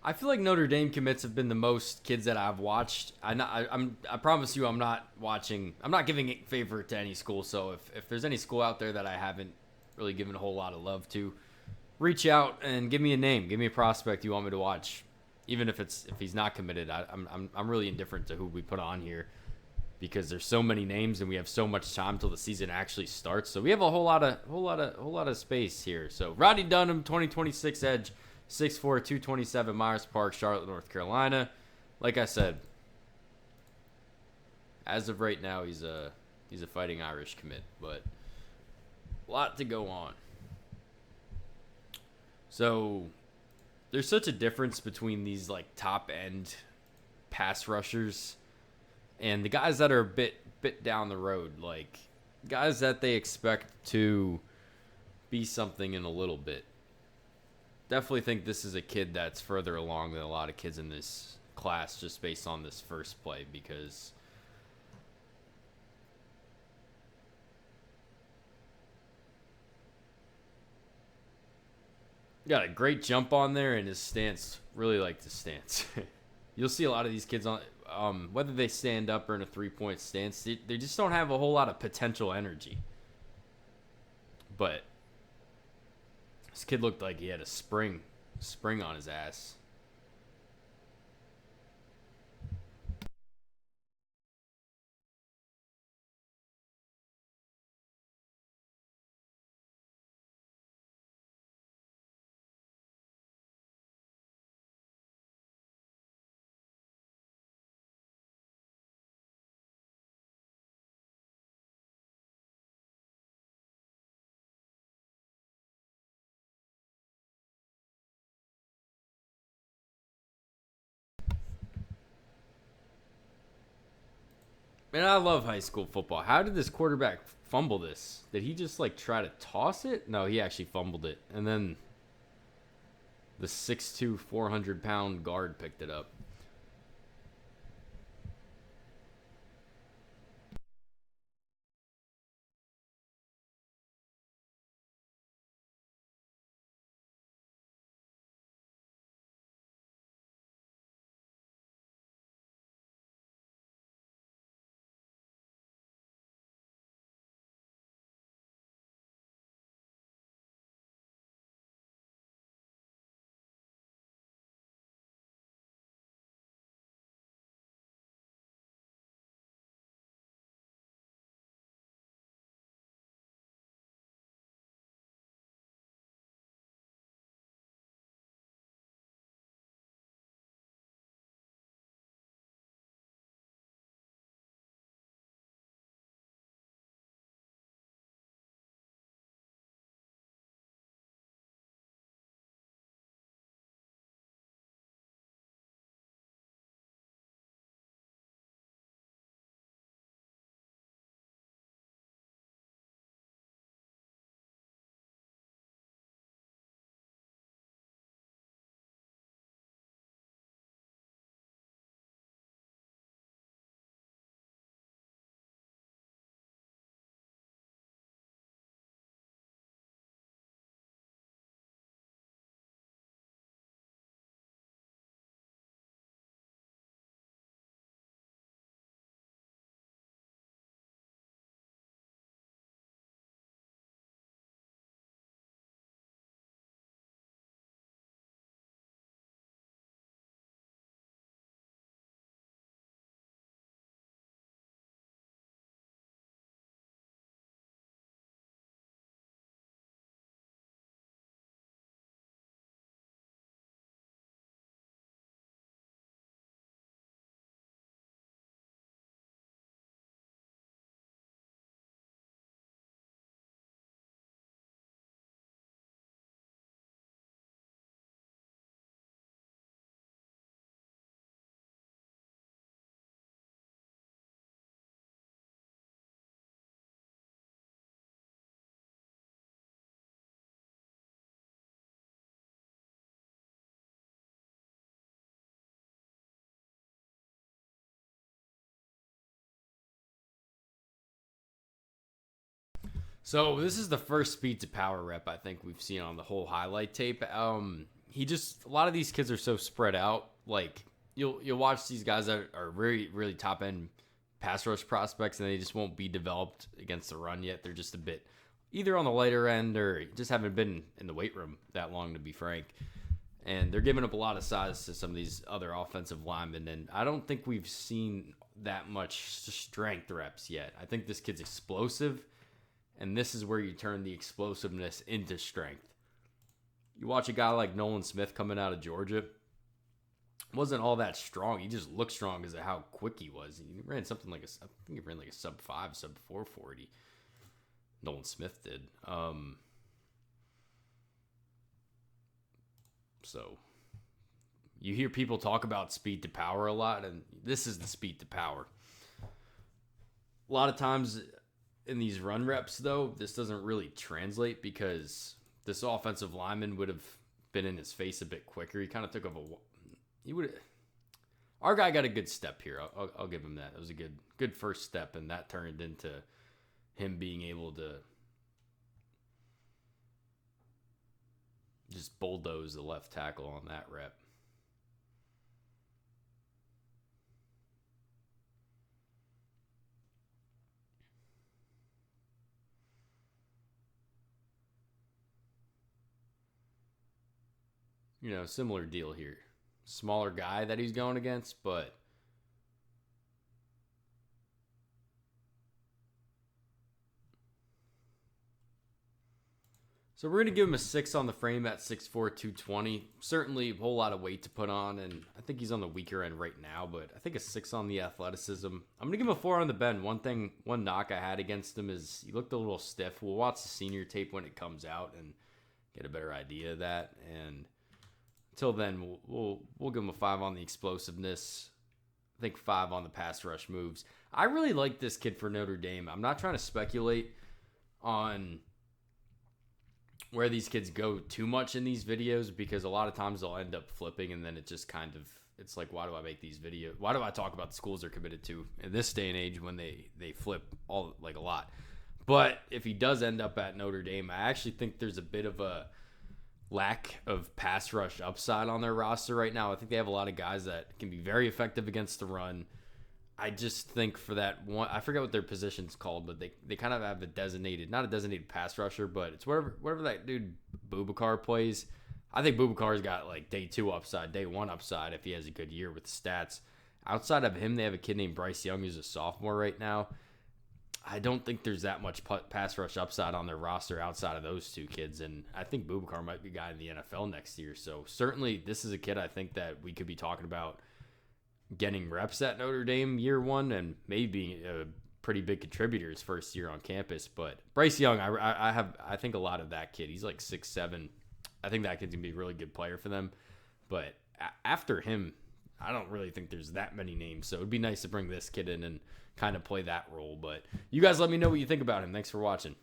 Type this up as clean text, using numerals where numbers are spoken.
I feel like Notre Dame commits have been the most kids that I've watched. I promise you, I'm not watching. I'm not giving it favor to any school. So if there's any school out there that I haven't really given a whole lot of love to, reach out and give me a name, give me a prospect you want me to watch. Even if he's not committed, I'm really indifferent to who we put on here because there's so many names and we have so much time till the season actually starts. So we have a whole lot of space here. So Rodney Dunham, 2026 edge. 6'4", 227, Myers Park, Charlotte, North Carolina. Like I said, as of right now, he's a Fighting Irish commit, but a lot to go on. So there's such a difference between these like top end pass rushers and the guys that are a bit down the road, like guys that they expect to be something in a little bit. Definitely think this is a kid that's further along than a lot of kids in this class just based on this first play because got a great jump on there and his stance, really liked his stance. You'll see a lot of these kids on whether they stand up or in a 3-point stance, they just don't have a whole lot of potential energy. But this kid looked like he had a spring on his ass. Man, I love high school football. How did this quarterback fumble this? Did he just like try to toss it? No, he actually fumbled it. And then the 6'2", 400-pound guard picked it up. So this is the first speed to power rep I think we've seen on the whole highlight tape. a lot of these kids are so spread out. Like you'll watch these guys that are really, really top end pass rush prospects, and they just won't be developed against the run yet. They're just a bit either on the lighter end or just haven't been in the weight room that long, to be frank. And they're giving up a lot of size to some of these other offensive linemen, and I don't think we've seen that much strength reps yet. I think this kid's explosive, and this is where you turn the explosiveness into strength. You watch a guy like Nolan Smith coming out of Georgia, wasn't all that strong. He just looked strong because of how quick he was. He ran something like I think he ran like a sub 5, sub 440. Nolan Smith did. So you hear people talk about speed to power a lot, and this is the speed to power. A lot of times in these run reps, though, this doesn't really translate because this offensive lineman would have been in his face a bit quicker. He kind of took off our guy got a good step here. I'll give him that. It was a good first step, and that turned into him being able to just bulldoze the left tackle on that rep. Similar deal here. Smaller guy that he's going against, but so we're going to give him a 6 on the frame at 6'4", 220. Certainly a whole lot of weight to put on, and I think he's on the weaker end right now, but I think a 6 on the athleticism. I'm going to give him a 4 on the bend. One knock I had against him is he looked a little stiff. We'll watch the senior tape when it comes out and get a better idea of that. And until then, we'll give him a 5 on the explosiveness. I think 5 on the pass rush moves. I really like this kid for Notre Dame. I'm not trying to speculate on where these kids go too much in these videos because a lot of times they'll end up flipping, and then it just kind of, it's like, why do I make these videos? Why do I talk about the schools they're committed to in this day and age when they flip a lot? But if he does end up at Notre Dame, I actually think there's a bit of a lack of pass rush upside on their roster right now. I think they have a lot of guys that can be very effective against the run. I just think for that one, I forget what their position's called, but they kind of have not a designated pass rusher, but it's whatever that dude Boubacar plays. I think Boubacar's got like day 2 upside, day 1 upside if he has a good year with the stats. Outside of him, they have a kid named Bryce Young who's a sophomore right now. I don't think there's that much pass rush upside on their roster outside of those 2 kids, and I think Boubacar might be a guy in the NFL next year. So certainly this is a kid I think that we could be talking about getting reps at Notre Dame year 1 and maybe being a pretty big contributor his first year on campus. But Bryce Young, I think a lot of that kid. He's like 6'7". I think that kid's going to be a really good player for them. But after him, I don't really think there's that many names. So it'd be nice to bring this kid in and kind of play that role. But you guys let me know what you think about him. Thanks for watching.